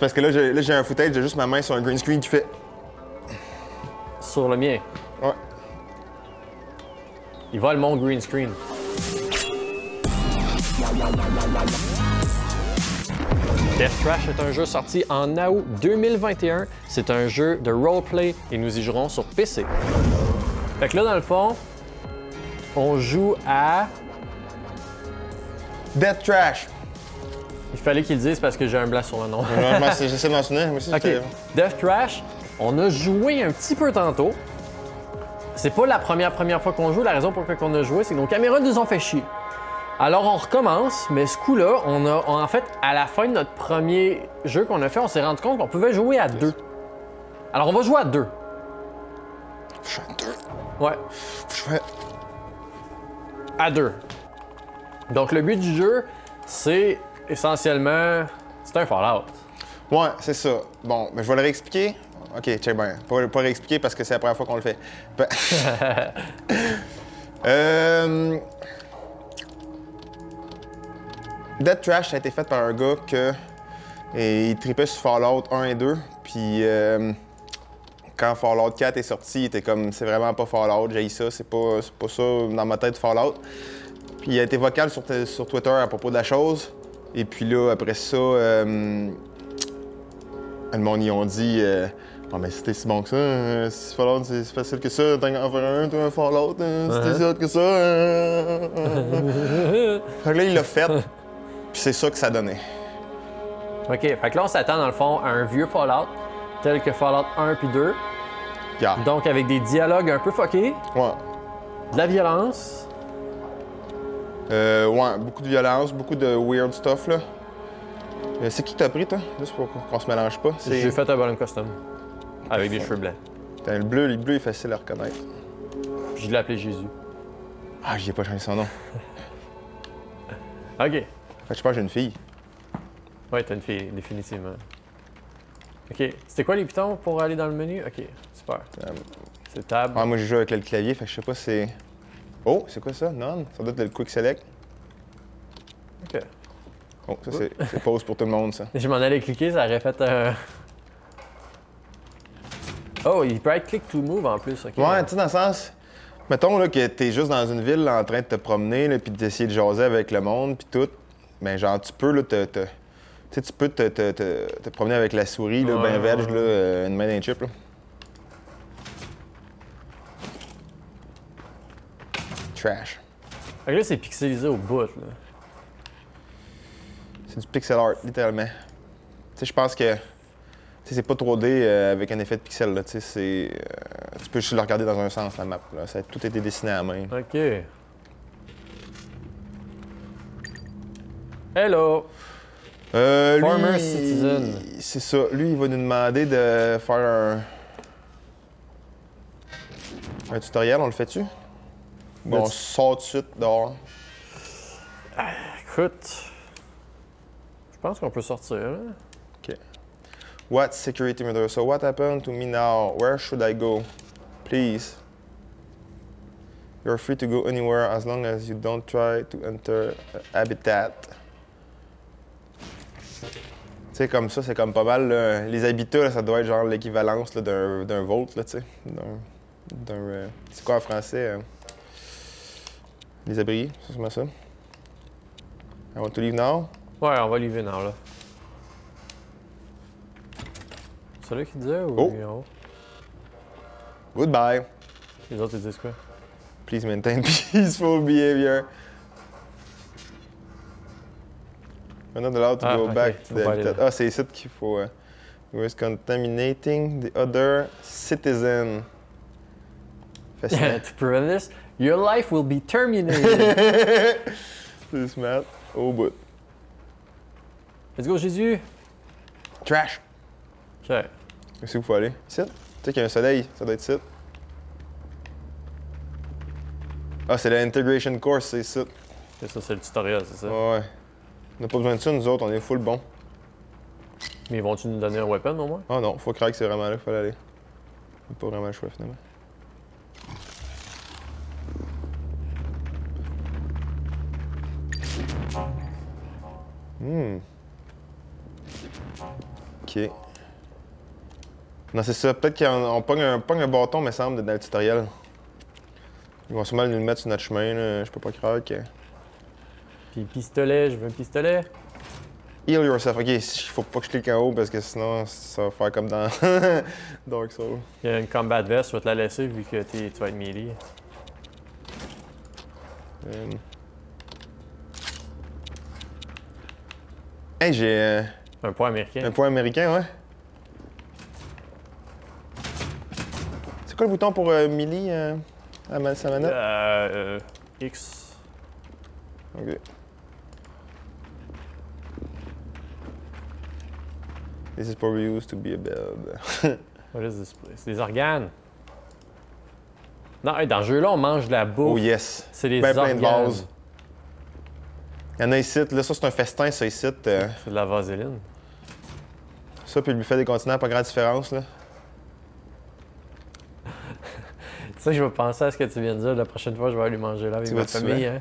parce que là, j'ai un footage, j'ai juste ma main sur un green screen qui fait... Sur le mien. Ouais. Il vole mon green screen. Death Trash est un jeu sorti en août 2021. C'est un jeu de roleplay et nous y jouerons sur PC. Fait que là, dans le fond, on joue à... Death Trash. Il fallait qu'il le dise parce que j'ai un blanc sur le nom. J'essaie de m'en souvenir, moi aussi. OK. Death Trash, on a joué un petit peu tantôt. C'est pas la première fois qu'on joue. La raison pour laquelle on a joué, c'est que nos caméras nous ont fait chier. Alors on recommence, mais ce coup-là, en fait, à la fin de notre premier jeu qu'on a fait, on s'est rendu compte qu'on pouvait jouer à deux. Alors on va jouer à deux. Je fais deux. Ouais. Je fais... À deux. Donc le but du jeu, c'est essentiellement... C'est un Fallout. Ouais, c'est ça. Bon, mais je vais le réexpliquer. OK, check bien. Pas réexpliquer parce que c'est la première fois qu'on le fait. Death Trash, ça a été fait par un gars il tripait sur Fallout 1 et 2. Puis quand Fallout 4 est sorti, il était comme c'est vraiment pas Fallout, j'ai ça, c'est pas ça dans ma tête Fallout. Puis il a été vocal sur Twitter à propos de la chose. Et puis là, après ça, le monde y ont dit oh, mais c'était si bon que ça, si Fallout c'est si facile que ça, t'en as en faire un, toi, un Fallout, c'était si hot que ça. Fait que là, il l'a fait. Puis c'est ça que ça donnait. OK, fait que là, on s'attend dans le fond à un vieux Fallout, tel que Fallout 1 puis 2. Yeah. Donc avec des dialogues un peu fuckés, Ouais. de la violence. Ouais, beaucoup de violence, beaucoup de weird stuff, là. C'est qui t'as pris, toi? Juste pour qu'on se mélange pas. J'ai fait un bonhomme custom. Avec des cheveux blancs. Putain, le bleu est facile à reconnaître. Je l'ai appelé Jésus. Ah, j'y ai pas changé son nom. OK. En fait, je pense que j'ai une fille. Ouais, t'as une fille, définitivement. OK. C'était quoi les pitons pour aller dans le menu? OK, super. C'est table. Ah, moi, j'ai joué avec le clavier, fait que je sais pas si c'est... Oh, c'est quoi ça? None? Ça doit être le Quick Select. OK. Oh, ça, c'est pause pour tout le monde, ça. Je m'en allais cliquer, ça aurait fait un... Oh, il peut être click to move en plus, OK. Ouais, tu sais, dans le sens... Mettons là, que t'es juste dans une ville là, en train de te promener, là, puis d'essayer de jaser avec le monde, puis tout. Ben, genre, tu peux, là, tu peux te promener avec la souris, là, ben veg, là, une main d'un chip, là. Trash. Fait que là, c'est pixelisé au bout, là. C'est du pixel art, littéralement. Tu sais, je pense que... Tu sais, c'est pas 3D avec un effet de pixel, là, tu sais, c'est... tu peux juste le regarder dans un sens, la map, là. Ça a tout été dessiné à la main. OK. Hello! Former citizen. C'est ça. Lui, il va nous demander de faire un tutoriel. On le fait-tu? Bon, on sort tout de suite dehors. Écoute... Je pense qu'on peut sortir, là. OK. What security murder? So what happened to me now? Where should I go? Please. You're free to go anywhere as long as you don't try to enter a habitat. Tu sais, comme ça, c'est comme pas mal. Là. Les habitats, là, ça doit être genre l'équivalence d'un vote, là, tu sais. C'est quoi en français? Les abris, c'est sûrement ça. I want to leave now? Ouais, on va lever now, là. C'est là qui disait ou... Oh. Goodbye. Les autres, ils disent quoi? Please maintain peaceful behavior. We're not allowed to go back to the habitat. Ah, c'est ici qu'il faut... was contaminating the other citizen. Fascinant. To prevent this, your life will be terminated. C'est smart. Au bout. Let's go, Jésus! Trash. OK. Où c'est qu'il faut aller? Ici? Tu sais qu'il y a un soleil, ça doit être ici. Ah, c'est l'integration course, c'est ici. C'est ça, c'est le tutoriel, c'est ça? Ouais. On n'a pas besoin de ça, nous autres, on est full bon. Mais vont-tu nous donner un weapon au moins? Ah non, faut croire que c'est vraiment là qu'il faut aller. C'est pas vraiment le choix finalement. OK. Ok. Non, c'est ça. Peut-être qu'on pogne un bâton, me semble, dans le tutoriel. Ils vont sûrement nous le mettre sur notre chemin, là. Je peux pas croire que... Puis pistolet, je veux un pistolet. Heal yourself. Ok, il faut pas que je clique en haut parce que sinon, ça va faire comme dans Dark Souls. Il y a une combat vest, je vais te la laisser vu que tu vas être melee. Hey, j'ai Un point américain. un point américain, ouais. C'est quoi le bouton pour melee à sa manette? X. Ok. This is probably used to be a bed. What is this place? C'est des organes. Non, hey, dans ce jeu-là, on mange de la bouffe. Oh yes. C'est des Ben plein organes. de vases. Il y en a ici. Là, ça, c'est un festin, ça, ici. C'est de la vaseline. Ça, puis le buffet des continents, pas grande différence, là. Tu sais, je vais penser à ce que tu viens de dire. La prochaine fois, je vais aller manger là avec Tu ma vas-tu famille. souvent? Hein.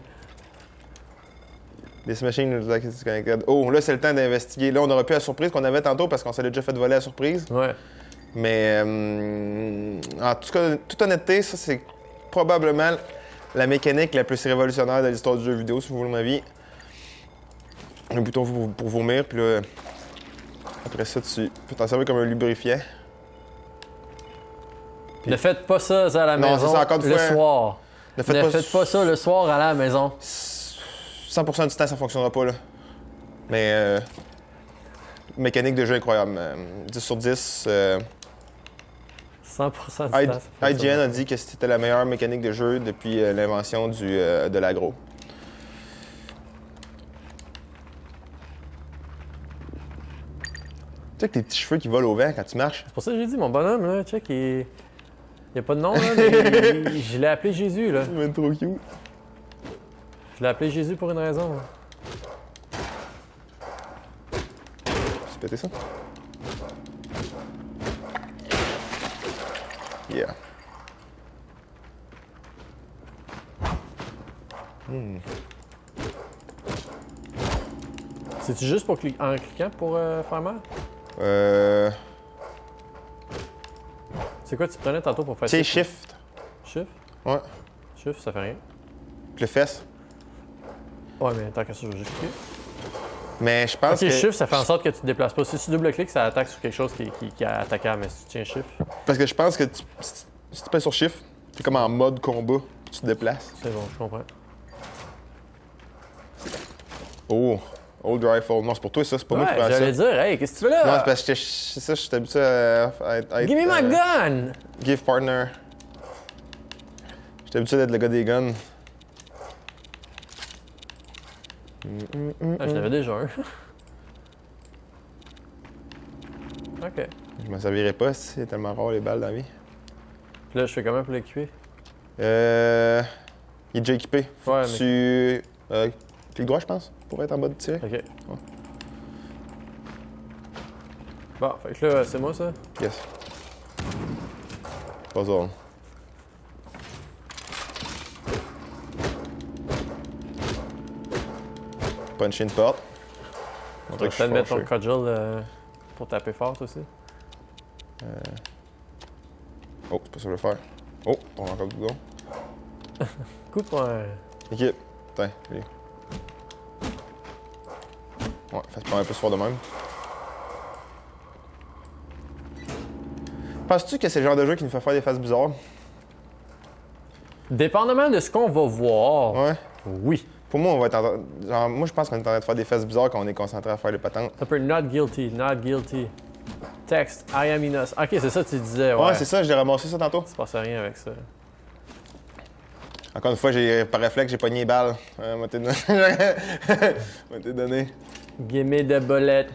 This machine is like it's connected. Oh, là, c'est le temps d'investiguer. Là, on aurait pu la surprise qu'on avait tantôt parce qu'on s'est déjà fait voler la surprise. Ouais. Mais, en tout cas, toute honnêteté, ça, c'est probablement la mécanique la plus révolutionnaire de l'histoire du jeu vidéo, si vous voulez mon avis. Un bouton pour vomir, puis là, après ça, tu peux t'en servir comme un lubrifiant. Ne faites pas ça à la Non, maison c'est ça, encore une le fois, soir. Ne Ne faites pas ça le soir à la maison. 100% du temps, ça fonctionnera pas, là. Mais, mécanique de jeu incroyable. 10 sur 10. 100% du temps. IGN a dit que c'était la meilleure mécanique de jeu depuis l'invention de l'agro. Tu sais que tes petits cheveux qui volent au vent quand tu marches. C'est pour ça que j'ai dit, mon bonhomme, là, check, il n'y a pas de nom, là, mais je l'ai appelé Jésus, là. C'est même trop cute. Je l'ai appelé Jésus pour une raison. Là. Tu pété ça? Yeah. C'est-tu juste pour en cliquant pour faire mal? C'est quoi tu prenais tantôt pour faire ça? Tiens, shift. Shift? Ouais. Shift, ça fait rien. Puis le fesse. Ouais, mais tant qu'à ça, je vais juste cliquer. Mais je pense Ok, que... Shift, ça fait en sorte que tu te déplaces pas. Si tu double-cliques, ça attaque sur quelque chose qui est attaquable, mais si tu tiens Shift, Parce que je pense que si tu pèses sur shift, t'es comme en mode combat, puis tu te déplaces. c'est bon, je comprends. Oh, old rifle. Non, c'est pour toi ça, c'est pas moi qui prends ça. J'allais dire, hey, qu'est-ce que tu fais là? Non, c'est parce que c'est ça, je suis habitué à être... Give me my gun! Give partner. J'étais habitué d'être le gars des guns. Ah, j'en avais déjà un. Ok. Je m'en servirais pas, c'est tellement rare les balles dans la vie. Puis là, je fais comment pour l'équiper? Il est déjà équipé. Faut Ouais, que tu... clic droit, je pense, pour être en mode tir. Ok. Bon, fait que là, c'est moi ça? Yes. Puzzle. Puncher une porte. Tu Montrer vas que je suis peut-être mettre ton fâché. cudgel pour taper fort aussi. Oh, c'est pas ça que je veux faire. Oh, ton encore le bouton. Coup de poing. Équipe. Tiens, lui. Ouais, fais pas un peu fort de même. Penses-tu que c'est le genre de jeu qui nous fait faire des faces bizarres? Dépendamment de ce qu'on va voir, Ouais. oui. Pour moi, on va être en train... Genre, moi, je pense qu'on est en train de faire des faces bizarres quand on est concentré à faire les patentes. Ça peut être not guilty, not guilty. Text, I am innocent. Ok, c'est ça que tu disais, ouais. Ouais, c'est ça, j'ai ramassé ça tantôt. Il se passe rien avec ça. Encore une fois, par réflexe, j'ai pogné les balles. M'a été donné. M'a été donné. Give me the bullet.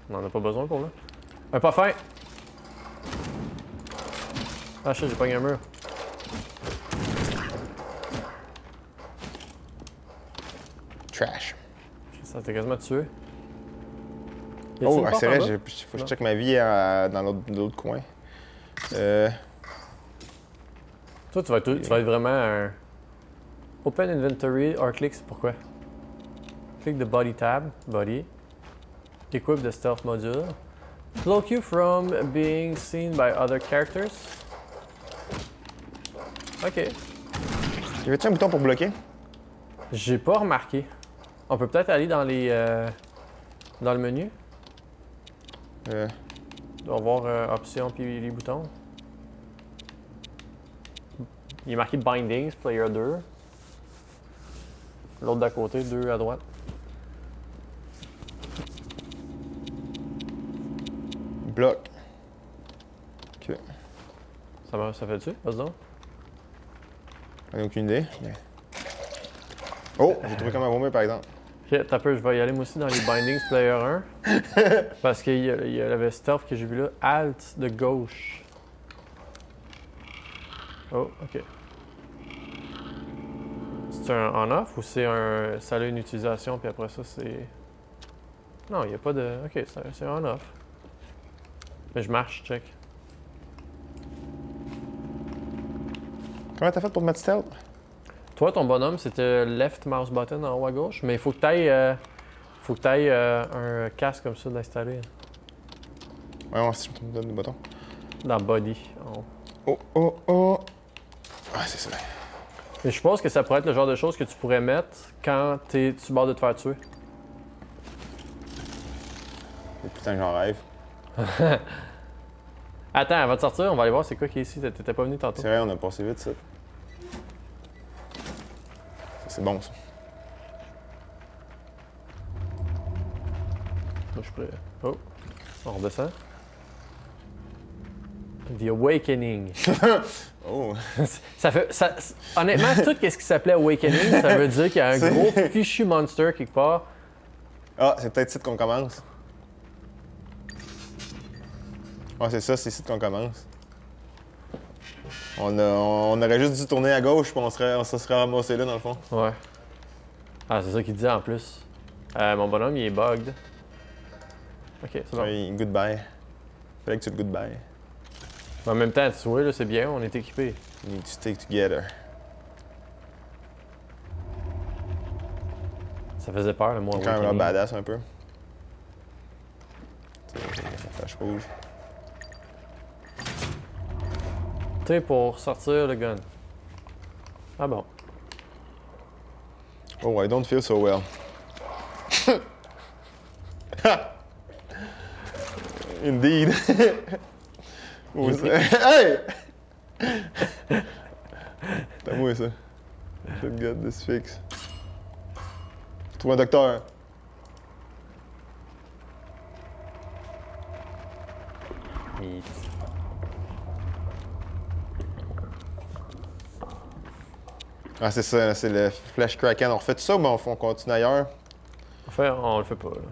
On en a pas besoin pour là. Un pas fin. Ah, shit, j'ai pogné un mur. Trash. Ça t'a quasiment tué. Y a-t-il Oh, une porte c'est en vrai, bas? faut que je check ma vie dans l'autre coin. Toi, tu vas être vraiment un. Open Inventory or click, c'est pourquoi? Click the body tab, body. Equip the stealth module. Cloak you from being seen by other characters. Ok. Y avait-tu un bouton pour bloquer? J'ai pas remarqué. On peut peut-être aller dans les... dans le menu. On va voir options puis les boutons. Il est marqué Bindings, Player 2. L'autre d'à côté, 2 à droite. Bloc. Ok. Ça fait-tu? Vas-y donc. J'en ai aucune idée. Mais... Oh! J'ai trouvé comment vomir par exemple. Ok, t'as peur, je vais y aller moi aussi dans les Bindings Player 1. Parce qu'il y avait Stealth que j'ai vu là. Alt de gauche. Oh, ok. C'est un on-off ou c'est un. Ça a une utilisation puis après ça c'est. Non, il n'y a pas de. Ok, c'est un on-off. Mais je marche, check. Comment t'as fait pour mettre stealth? Toi, ton bonhomme, c'était left mouse button en haut à gauche, mais il faut que tu ailles, un casque comme ça d'installer. Ouais, on si je me donne le bouton. Dans body. En haut. Oh, oh, oh! Ah, c'est ça. Mais je suppose que ça pourrait être le genre de choses que tu pourrais mettre quand tu bord de te faire tuer. Oh, putain, j'en rêve. Attends, avant de sortir, on va aller voir c'est quoi qui est ici. T'étais pas venu tantôt. C'est vrai, on a passé vite ça. C'est bon ça. Moi, je suis prêt. Oh, on redescend. The Awakening. Oh! Honnêtement, tout ce qui s'appelait Awakening, ça veut dire qu'il y a un gros fichu monster quelque part. Ah, c'est peut-être ici qu'on commence. Ouais, c'est ça, c'est ici qu'on commence. On aurait juste dû tourner à gauche, puis on se serait ramassé là, dans le fond. Ouais. Ah, c'est ça qu'il disait en plus. Mon bonhomme, il est bugged. Ok, c'est bon. Oui, goodbye. Fallait que tu te goodbye. Mais en même temps, tu vois, là, c'est bien, on est équipés. You need to stick together. Ça faisait peur, le moi. C'est quand même là badass un peu. C'est la flash rouge. T pour sortir le gun. Ah bon. Oh, I don't feel so well. Indeed. Hey! T'as moi ça. Should get this fix. Trouve un docteur. Meat. Ah, c'est ça, c'est le Flash Kraken. On refait tout ça ou on continue ailleurs? Enfin, on le fait pas, là.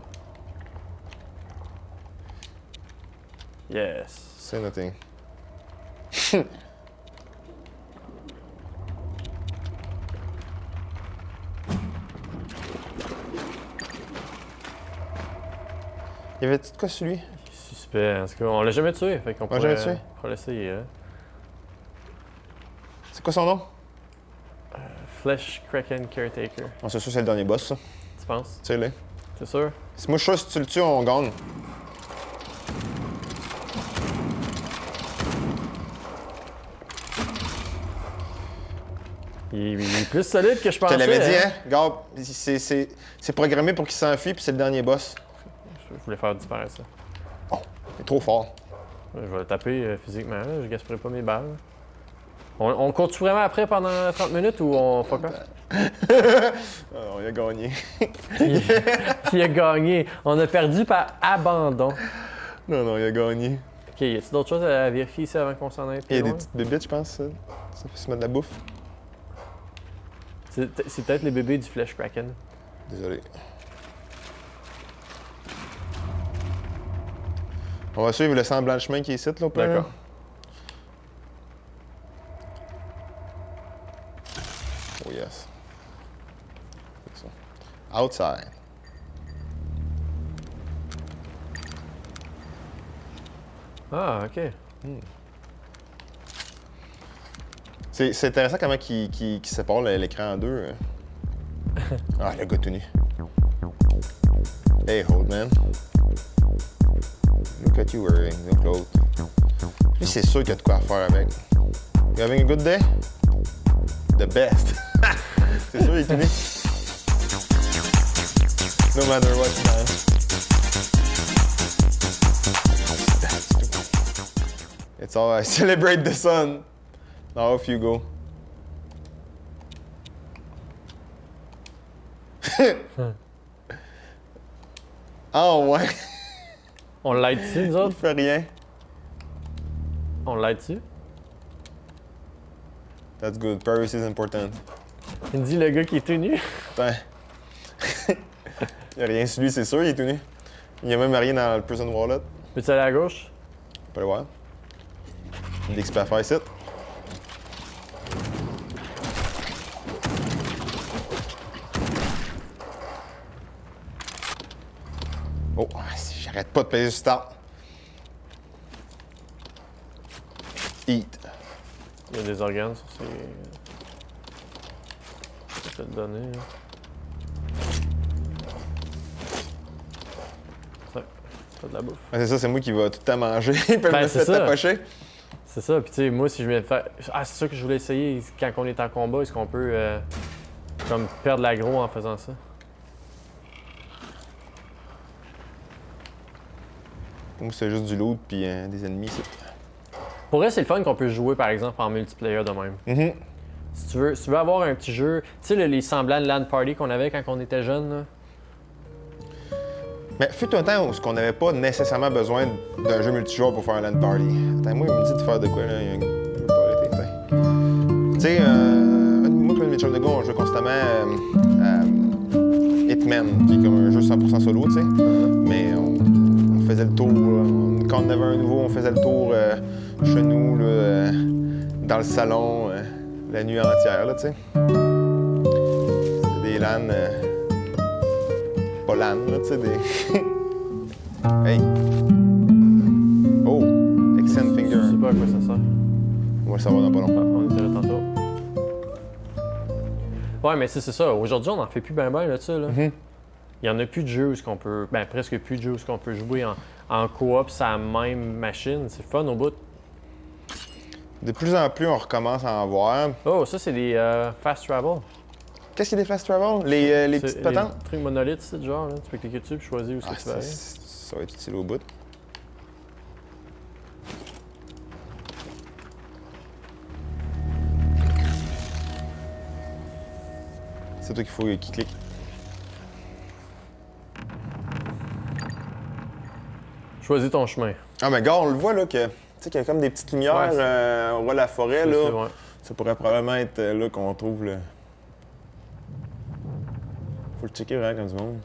Yes. C'est nothing. Y avait-tu de quoi sur lui? Suspect, en tout cas. On l'a jamais tué, fait qu'on pourrait... jamais tué? On pourrait l'essayer, là. C'est quoi son nom? Flesh Kraken Caretaker. On c'est sûr c'est le dernier boss, ça. Tu penses? Tu sais, là. C'est sûr? Moi, je suis sûr que si tu le tues, on gagne. Il est plus solide que je Je pensais. te l'avais dit, hein? Regarde, c'est programmé pour qu'il s'enfuit, puis c'est le dernier boss. Je voulais faire disparaître ça. Oh, il est trop fort. Je vais le taper physiquement, là. Je gaspillerai pas mes balles. On continue vraiment après pendant 30 minutes ou on fuck off? Oh, il a gagné. Il a gagné. On a perdu par abandon. Non, il a gagné. Ok, y a-t-il d'autres choses à vérifier ici avant qu'on s'en aille? Il y a des petites bébites, je pense, ça. Ça fait se mettre de la bouffe. C'est peut-être les bébés du Flesh Kraken. Désolé. On va suivre le semblant de chemin qui est ici, là, au pire. D'accord. Oh yes. C'est ça. Outside. Ah, ok. C'est intéressant comment il sépare l'écran en deux. Ah, le gars tout nu. Hey, hold man. look at you wearing the clothes. Lui, c'est sûr qu'il y a de quoi faire avec. You having a good day? The best. C'est sûr, il est tout nu. No matter what, man. It's all I celebrate the sun. Now off you go. Ah ouais. On l'aide-tu, nous Il autres? fait rien. On l'aide-tu? That's good. Privacy is important. Il me dit le gars qui est tout nu. Attends. Il y a rien sur lui, c'est sûr, il est tout nu. Il y a même rien dans le prison wallet. Peux-tu aller à gauche? On peut le voir. Il y a des exploits à faire ici. Oh, j'arrête pas de payer sur start. Eat. Il y a des organes sur ces. Je vais te le donner. Là. Ça, c'est pas de la bouffe. Ouais, c'est ça, c'est moi qui va tout le temps manger. Il peut Ben, me c'est faire ça. tapocher. C'est ça, puis tu sais, moi, si je vais faire. Ah, c'est ça que je voulais essayer quand on est en combat, est-ce qu'on peut comme perdre l'aggro en faisant ça? Moi, c'est juste du loot puis des ennemis ici. Pour vrai, c'est le fun qu'on peut jouer, par exemple, en multiplayer de même. Mm-hmm. Si tu veux avoir un petit jeu, tu sais, les semblants de LAN party qu'on avait quand on était jeune, là. Mais fut un temps où on n'avait pas nécessairement besoin d'un jeu multijoueur pour faire un LAN party. Attends, moi, il me dit de faire de quoi, là? Il y a un jeu party, tu sais, moi, comme mes chums de gars, on jouait constamment à Hitman, qui est comme un jeu 100% solo, tu sais. Mais on faisait le tour, quand on avait un nouveau, on faisait le tour chez nous, là, dans le salon, la nuit entière, là, tu sais. C'était des LAN... pas LAN, là, tu sais, des... Hey! Oh! Extend finger. Je sais pas à quoi ça sert. On va le savoir dans pas Ah, longtemps. on était là tantôt. Ouais, mais c'est ça. Aujourd'hui, on n'en fait plus ben de ça, là. Mm-hmm. Il y en a plus de jeux où on peut... Ben, presque plus de jeux où on peut jouer en coop sur la même machine. C'est fun au bout. De plus en plus, on recommence à en voir. Oh, ça, c'est des fast travel. Qu'est-ce qu'il y a des fast travel? Les petites patentes? Les trucs monolithes, c'est genre, là. Tu peux cliquer dessus et choisir où est-ce que tu vas aller. Ça va être utile au bout. C'est toi qu'il faut qu'il clique. Choisis ton chemin. Ah, mais gars, on le voit, là, que... Tu sais, qu'il y a comme des petites lumières, Ouais, on voit la forêt, C'est- là. c'est vrai. Ça pourrait probablement être là qu'on trouve le... Faut le checker vraiment comme du monde.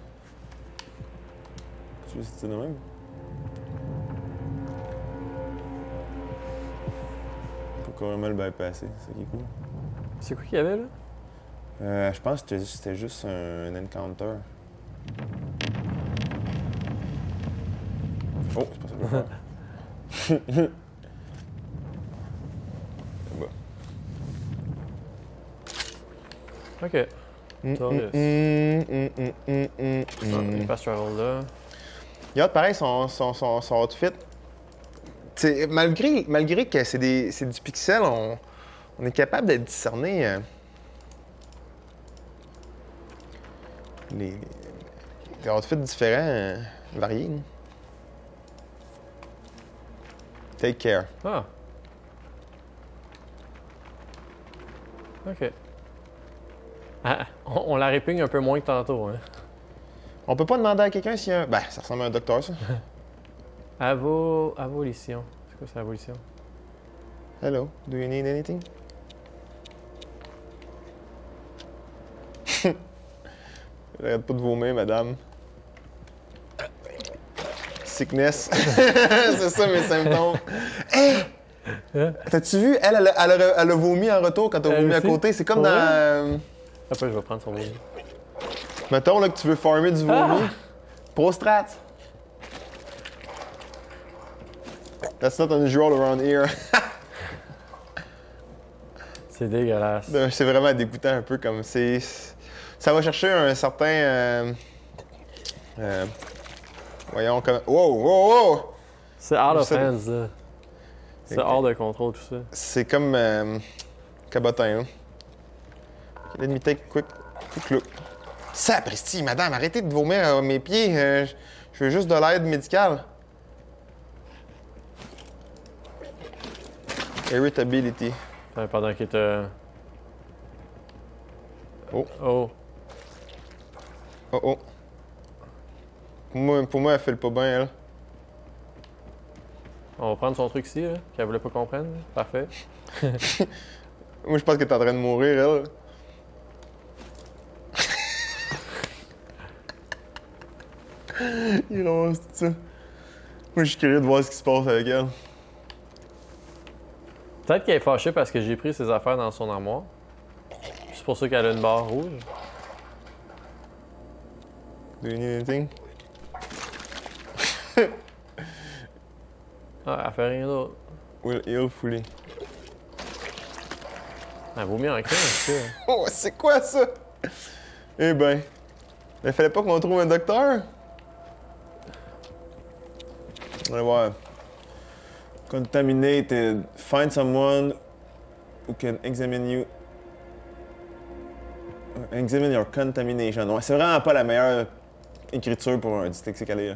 Tu veux c'est de même? Faut carrément le bypasser, c'est ça qui est cool. C'est quoi qu'il y avait, là? Je pense que c'était juste un encounter. Oh, c'est pas ça que je veux faire. Là-bas. OK. Taurus. Les fast travel là. Il a pareil son outfit. T'sais, malgré que c'est du pixel, on est capable de discerner les outfits différents, variés. Take care. Ah. OK. Ah, on la répugne un peu moins que tantôt, hein. On peut pas demander à quelqu'un s'il y a un... Ben, ça ressemble à un docteur, ça. Avolition. C'est quoi, c'est avolition? Hello, do you need anything? J'arrête pas de vomir, madame. Sickness. C'est ça mes symptômes. Hey! T'as-tu vu? Elle a vomi en retour quand t'as Elle vomi à aussi? côté. C'est comme Ouais. dans... Après, je vais prendre son vomi. Mettons là, que tu veux farmer du vomi. Prostrat. That's not unusual around here. C'est dégueulasse. C'est vraiment dégoûtant un peu comme c'est... Ça va chercher un certain... voyons comme... Wow, wow, wow! C'est out of Ça- hands, là. C'est Ok. hors de contrôle, tout ça. C'est comme cabotin, là. Let me take quick look. Sapristi, madame, arrêtez de vomir à mes pieds. Je veux juste de l'aide médicale. Irritability. Pendant qu'il te... Oh. Oh. Oh oh. Pour moi, elle fait le pas bien, elle. On va prendre son truc ici, là, qu'elle voulait pas comprendre. Parfait. Moi, je pense que t'es en train de mourir, elle. Il ramasse tout ça. Moi, je suis curieux de voir ce qui se passe avec elle. Peut-être qu'elle est fâchée parce que j'ai pris ses affaires dans son armoire. C'est pour ça qu'elle a une barre rouge. Do you need anything? Ah, elle fait rien d'autre. Will heal fully. Elle vaut mieux en crème, ça. Oh, c'est quoi ça? Eh ben, il fallait pas qu'on trouve un docteur? On va voir. Contaminated. Find someone who can examine you. Examine your contamination. Ouais, c'est vraiment pas la meilleure écriture pour un dyslexique-allé, là.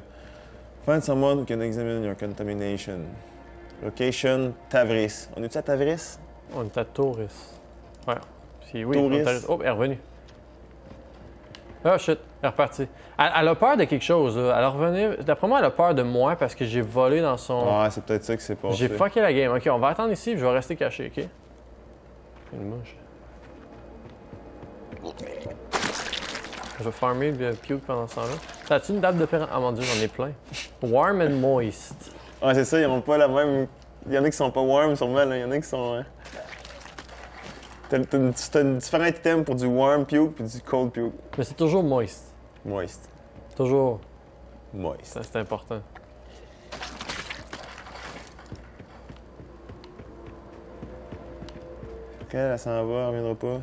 Find someone who can examine your contamination. Location, Tavris. On est-tu à Tavris? On est à Tauris. Ouais. Puis oui, Tauris. on est à... Oh, elle est revenue. Ah, shit, elle est repartie. Elle a peur de quelque chose, là. Elle est revenue. D'après moi, elle a peur de moi parce que j'ai volé dans son... Ouais, c'est peut-être ça qui s'est passé. J'ai fucké la game. Ok, on va attendre ici et je vais rester caché, ok? Une mouche. Je vais farmer le puke pendant ce temps-là. T'as-tu une date de péremption? Ah mon dieu, j'en ai plein. Warm and moist. Ouais, c'est ça, ils ont pas la même. Il y en a qui sont pas warm, sûrement, là. Il y en a qui sont. T'as différents items pour du warm puke puis du cold puke. Mais c'est toujours moist. Moist. Toujours. Moist. Ça, c'est important. Ok, elle s'en va, elle reviendra pas.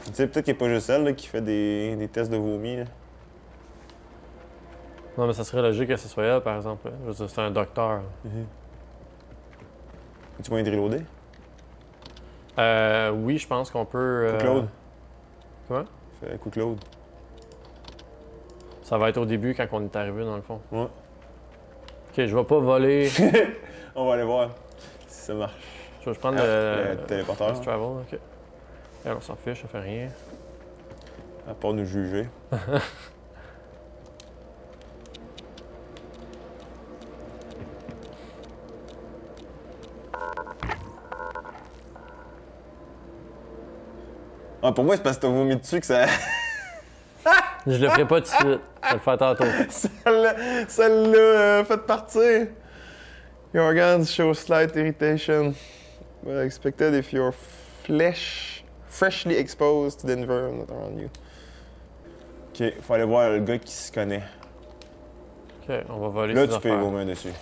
Tu sais, peut-être qu'il n'y a pas juste elle là, qui fait des tests de vomi. Là. Non, mais ça serait logique que ce soit elle, par exemple. Je veux dire, c'est un docteur. Tu moyen de reloader? Oui, je pense qu'on peut... Coup Claude. Comment? Fais coup Claude. Ça va être au début quand on est arrivé, dans le fond. Ouais. Ok, je vais pas voler. On va aller voir si ça marche. Je vais prendre Le téléporteur. fast travel, ok. Et on s'en fiche, ça fait rien. À part nous juger. Ah, pour moi, c'est parce que t'as vomi dessus que ça. Je le ferai pas tout de suite. Je vais le faire tantôt. Ça l'a fait partir. Your organs show slight irritation. But expected if you're freshly exposed to the environment around you. Ok, faut aller voir le gars qui se connaît. Ok, on va voler Là, ses tu peux y affaires. vomir dessus.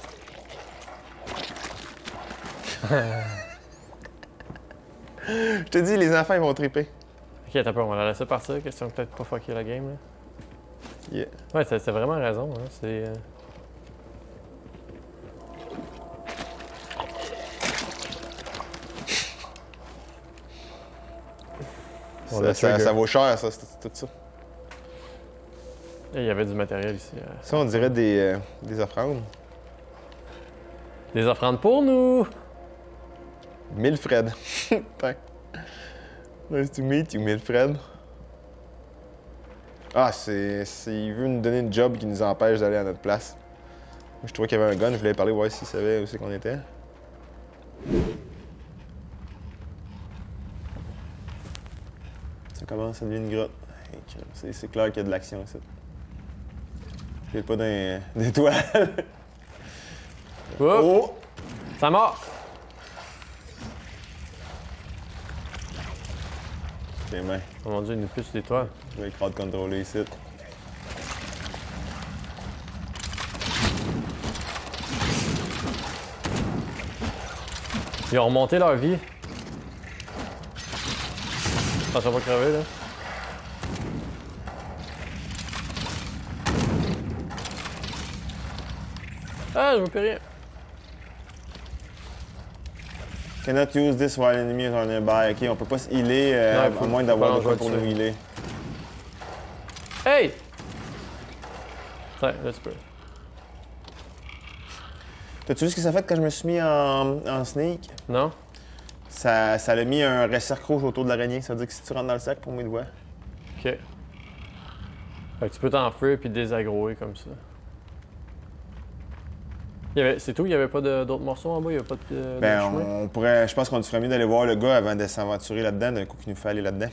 Je te dis, les enfants, ils vont triper. Ok, t'as peur, on va la laisser partir. Question de peut-être pas fucker la game, là. Yeah. Ouais, t'as vraiment raison, hein. C'est... On l'a trigger. Ça vaut cher, ça, c'est tout ça. Il y avait du matériel ici. Ça, on dirait des offrandes. Des offrandes pour nous! Milfred. Putain. Nice to meet you, Milfred. Ah, il veut nous donner une job qui nous empêche d'aller à notre place. Moi, je trouvais qu'il y avait un gun, je voulais parler, voir s'il savait où c'est qu'on était. Ça commence à devenir une grotte. Hey, c'est clair qu'il y a de l'action ici. J'ai pas d'étoiles. Oh! Oh! Ça mord! Tes mains. Oh mon dieu, une puce d'étoile. Je vais crowd contrôler ici. Ils ont remonté leur vie. Ça va pas crever, là. Ah, je vois plus rien. Cannot use this while enemy is on nearby. Ok, on peut pas se healer Non, à il faut- moins faut d'avoir pas de quoi en pour jouer nous dessus. healer. Hey! Ouais, là tu peux. T'as-tu vu ce que ça a fait quand je me suis mis en sneak? Non? Ça l'a mis un cercle rouge autour de l'araignée. Ça veut dire que si tu rentres dans le cercle, pour moi, il te voit. Ok. Fait que tu peux t'enfuir puis désagroer comme ça. C'est tout? Il y avait pas d'autres morceaux en bas? Il y avait pas de Ben, chemin? on pourrait. Je pense qu'on ferait mieux d'aller voir le gars avant de s'aventurer là-dedans, d'un coup qu'il nous fait aller là-dedans.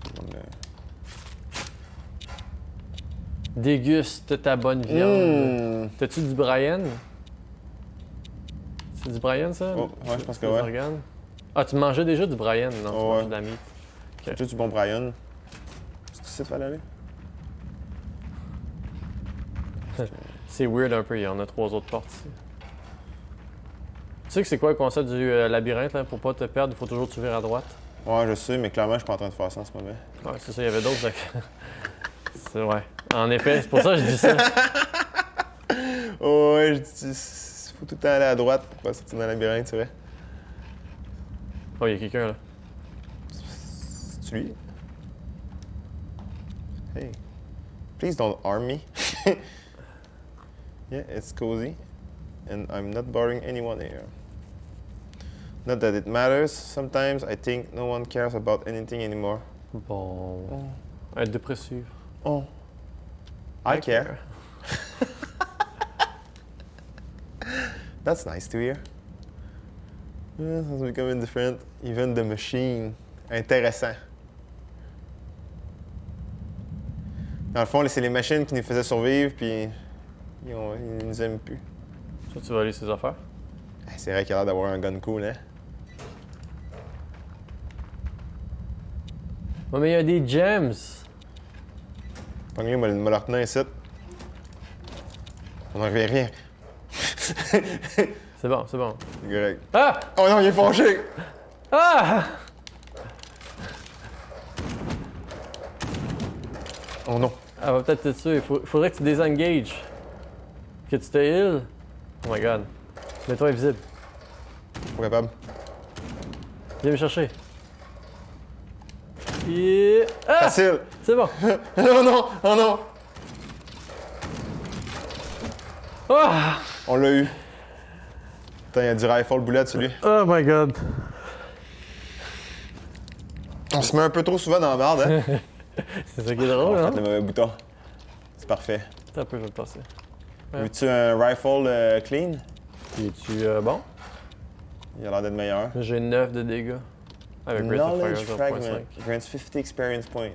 Parce que, Déguste ta bonne viande. T'as-tu du Brian? C'est du Brian, ça? Oh, ouais, je pense que Des ouais. organes? Ah, tu mangeais déjà du Brian? Non, tu Oh, mangeais ouais. de la meat. C'est du bon Brian. C'est tu sais de faire aller? C'est weird un peu, il y en a 3 autres portes ici. Tu sais que c'est quoi le concept du labyrinthe, là? Pour pas te perdre, il faut toujours que tu vires à droite. Ouais, je sais, mais clairement, je suis pas en train de faire ça en ce moment. Ouais, c'est ça, il y avait d'autres. C'est ouais. En effet, c'est pour ça que je dis ça. Oh, ouais, je dis. Faut tout le temps aller à droite pour pas sortir dans le labyrinthe, c'est vrai. Oh, il y a quelqu'un là. C'est lui? Hey. Please don't harm me. Yeah, it's cozy. And I'm not bothering anyone here. Not that it matters. Sometimes I think no one cares about anything anymore. Bon. Être dépressif. Oh. I care. That's nice to hear. Yeah, sounds becoming different. Even the machine. Intéressant. Dans le fond, c'est les machines qui nous faisaient survivre, puis ils nous aiment plus. Toi, tu vas aller ses affaires? C'est vrai qu'il a l'air d'avoir un gun cool, hein? Oh, mais il y a des gems! Pogné, m'a le retenir ici. On n'en revient rien. C'est bon, c'est bon. C'est correct. Ah! Oh non, il est fâché! Ah! Oh non. Elle va peut-être te tuer. Faudrait que tu désengages. Que tu te heal. Oh my god. Mets-toi invisible. Pas capable. Viens me chercher. Yeah. Ah! Facile! C'est bon. Oh non! Oh non! Ah! On l'a eu. Putain, il y a du rifle bullet sur lui. Oh my god. On se met un peu trop souvent dans la merde, hein? C'est ça qui est drôle, On hein? fait le mauvais bouton. C'est parfait. Attends un peu, je vais le passer. Ouais. Veux-tu un rifle clean? Es-tu bon? Il a l'air d'être meilleur. J'ai 9 de dégâts. Avec Breath of Knowledge Fire Fragment 0.5. grants 50 experience points.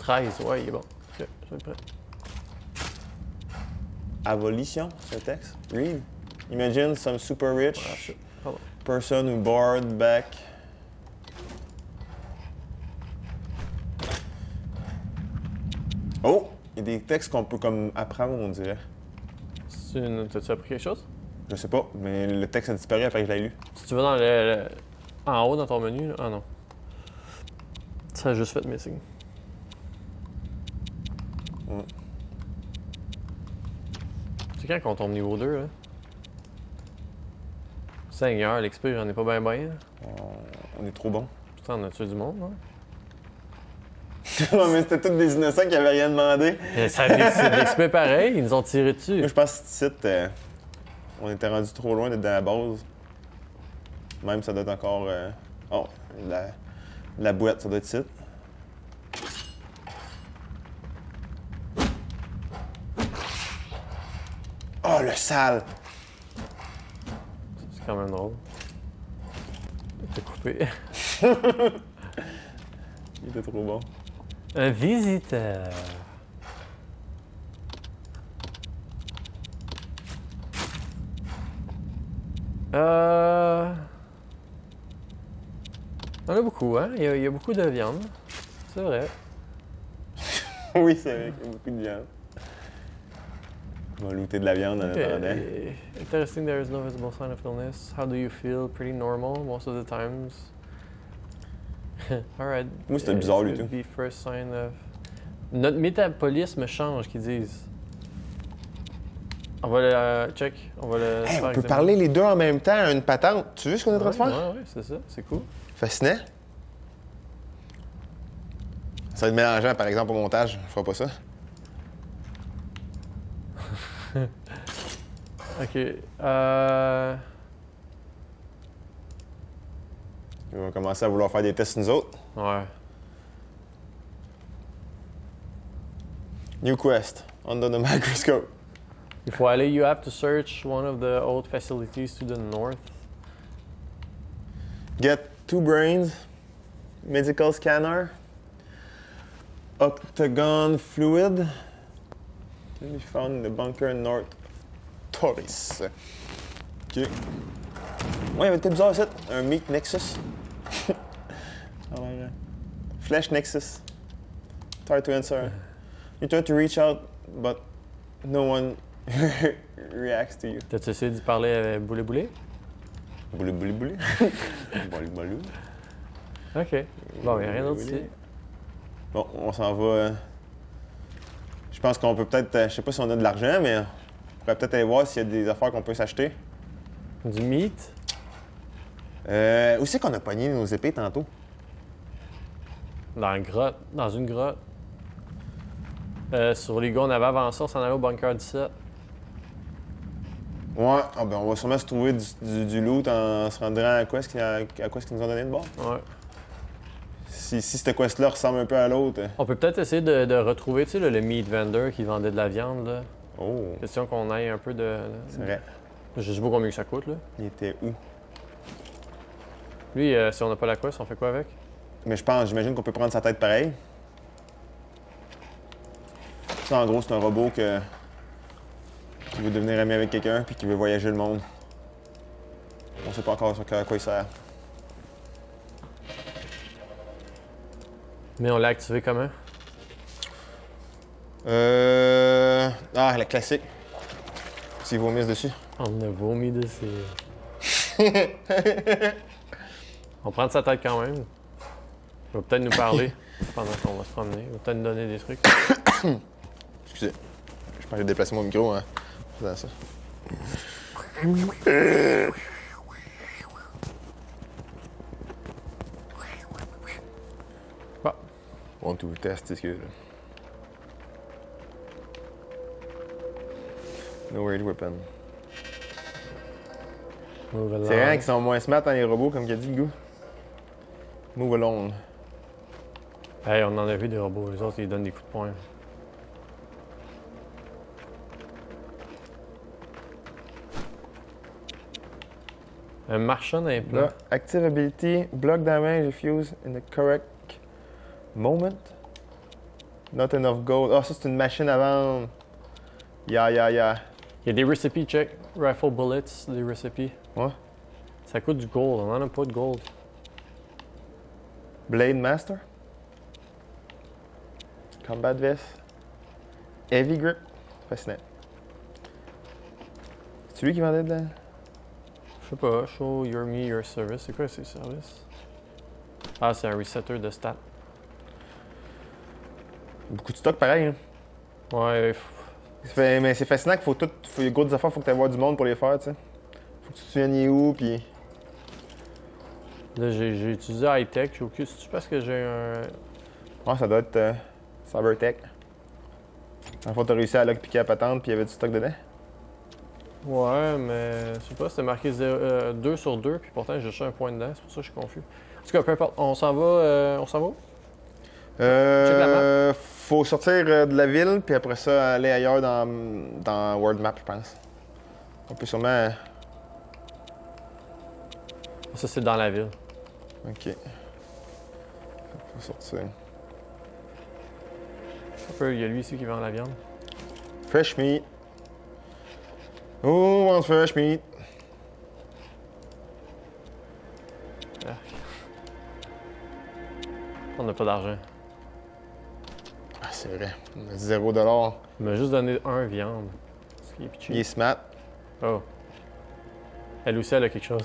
13, ouais, il est bon. Ok, je vais être prêt. Abolition, c'est un texte. Read. Imagine some super rich Ah, shit. Pardon. person who bored back. Oh! Il y a des textes qu'on peut comme apprendre, on dirait. T'as-tu appris quelque chose? Je sais pas, mais le texte a disparu après que je l'ai lu. Si tu vas dans en haut dans ton menu, là. Ah non. Ça a juste fait missing. Ouais. C'est quand qu'on tombe niveau 2, là? Seigneur, l'XP, j'en ai pas bien bien. On est trop bon. Putain, on a tué du monde, hein? Non, mais c'était tous des innocents qui avaient rien demandé. C'est de l'XP pareil, ils nous ont tiré dessus. Moi, je pense que ce site, on était rendu trop loin d'être dans la base. Même, ça doit être encore. Oh, la boîte, ça doit être site. Oh, le sale! C'est quand même drôle. T'es coupé. Il était trop bon. Un visiteur. On a beaucoup, hein? Il y a beaucoup de viande. C'est vrai. Oui, c'est vrai qu'il y a beaucoup de viande. On va looter de la viande en attendant. Interesting, there is no visible sign of illness. How do you feel? Pretty normal most of the times. Alright. Moi, c'était bizarre, lui, It tout. would be first sign of... Notre métabolisme change, qu'ils disent. On va le check. On va le. Hey, faire on peut examiner. parler les deux en même temps à une patente. Tu veux ce qu'on est en train de faire? Ouais, c'est ça. C'est cool. Fascinant. Ça va être mélangeant, par exemple, au montage. Je ferai pas ça. OK. On va commencer à vouloir faire des tests nous autres. Ouais. New quest. Under the microscope. Il faut aller. You have to search one of the old facilities to the north. Get 2 brains. Medical scanner. Octagon fluid. Can be found in the bunker north. Torres. OK. Ouais, il y avait peut-être bizarre ça. Un Meat Nexus. Ah ouais. Flesh Nexus. Try to answer. You try to reach out, but no one reacts to you. T'as-tu essayé d'y parler avec Boulé Boulé? Boulé boulé boulé. Boulé boulé. OK. Bon, il n'y a rien d'autre ici. Bon, on s'en va. Je pense qu'on peut peut-être. Je sais pas si on a de l'argent, mais on pourrait peut-être aller voir s'il y a des affaires qu'on peut s'acheter. Du meat? Où c'est qu'on a pogné nos épées tantôt? Dans une grotte. Dans une grotte. Sur les gars, on avait avancé, on s'en allait au bunker 17. Ouais, ah ben on va sûrement se trouver du loot en se rendant à quoi est-ce qu'ils nous ont donné de bord. Ouais. Si cette quest-là ressemble un peu à l'autre. On peut peut-être essayer de retrouver, tu sais, le meat vendor qui vendait de la viande, là. Oh, Question qu'on aille un peu de... c'est vrai. Je sais pas combien que ça coûte, là. Il était où? Lui, si on n'a pas la quest, on fait quoi avec? Mais j'imagine qu'on peut prendre sa tête pareil. Ça, en gros, c'est un robot qui veut devenir ami avec quelqu'un puis qui veut voyager le monde. On sait pas encore à quoi il sert. Mais on l'a activé comment? Ah, la classique. S'il vomisse dessus. On a vomi dessus. On prend de sa tête quand même. Il va peut-être nous parler pendant qu'on va se promener. Il va peut-être nous donner des trucs. Excusez. Je pense que j'ai déplacé mon micro en faisant ça. Bon. On tout test, excuse. No weird weapon. Move C'est rien qu'ils sont moins smart dans les robots, comme qu'a dit le goût. Move alone. Hey, on en a vu des robots. Les autres, ils donnent des coups de poing. Un marchand d'implant. Là, active ability, block damage if used in the correct moment. Not enough gold. Ah, ça, c'est une machine à vendre. Yeah. Il y a des recipes, check. Rifle bullets, des recipes. Ouais. Ça coûte du gold. On en a pas de gold. Blade Master. Combat Vest. Heavy Grip. Fascinant. C'est lui qui vendait de la... Je sais pas. Show your service. C'est quoi ces services? Ah, c'est un resetter de stats. Beaucoup de stock pareil. Hein. Ouais. Mais c'est fascinant qu'il faut tout. Les grosses affaires, faut que tu voir du monde pour les faire, tu sais. Faut que tu te souviennes il est où, puis. Là, j'ai utilisé high-tech. J'ai aucune. C'est-tu parce que j'ai un. Ouais, ça doit être Cybertech. En fait, t'as réussi à lockpicker la patente, puis il y avait du stock dedans. Ouais, mais je sais pas, c'était marqué 2 sur 2, puis pourtant j'ai juste un point dedans, c'est pour ça que je suis confus. En tout cas, peu importe, on s'en va, Check la map. Faut sortir de la ville, puis après ça, aller ailleurs dans World Map, je pense. On peut sûrement. Ça, c'est dans la ville. Ok. Faut sortir. Il y a lui ici qui vend la viande. Fresh meat. Oh, on fresh meat. On n'a pas d'argent. Ah, c'est vrai. On a 0$. Il m'a juste donné un viande. Ce qui est pitché. Il est smart. Oh. Elle aussi, elle a quelque chose.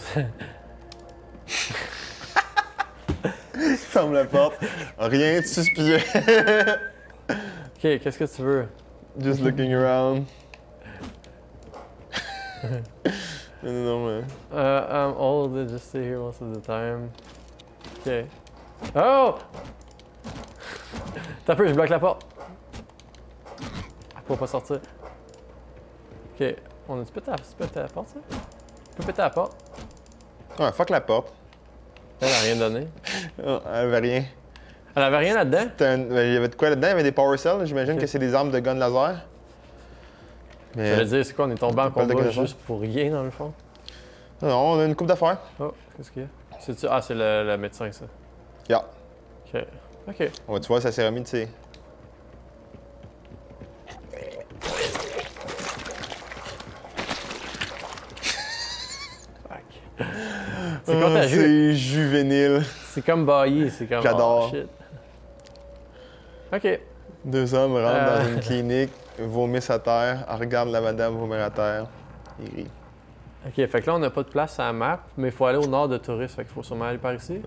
Il ferme la porte. Rien de suspicieux. Ok, qu'est-ce que tu veux? Just looking around. Non. I'm old, I just stay here most of the time. Ok. Oh! T'as peur, je bloque la porte. Elle pourra pas sortir. Ok. On a-tu pété la porte, ça? Tu peux péter la porte? Ouais, fuck la porte. Elle a rien donné. Oh, elle avait rien. Elle avait rien là-dedans? Il y avait de quoi là-dedans? Il y avait des power cells. J'imagine que c'est des armes de gun laser. Mais... Je veux dire, c'est quoi? On est tombé en Pas de combat connaissance. juste pour rien, dans le fond? Non, on a une coupe d'affaires. Oh, qu'est-ce qu'il y a? C'est-tu... Ah, c'est le médecin, ça. Yeah. Ok. Ok. On va, tu vois, ça s'est remis de ses... Fuck. C'est contagieux. C'est juvénile. C'est comme baillé, c'est comme... J'adore. Oh, shit. Ok. Deux hommes rentrent dans une clinique, vomissent à terre, regardent la madame vomir à terre. Ils rient. Ok, fait que là, on n'a pas de place à la map, mais il faut aller au nord de Tourisme, fait qu'il faut sûrement aller par ici.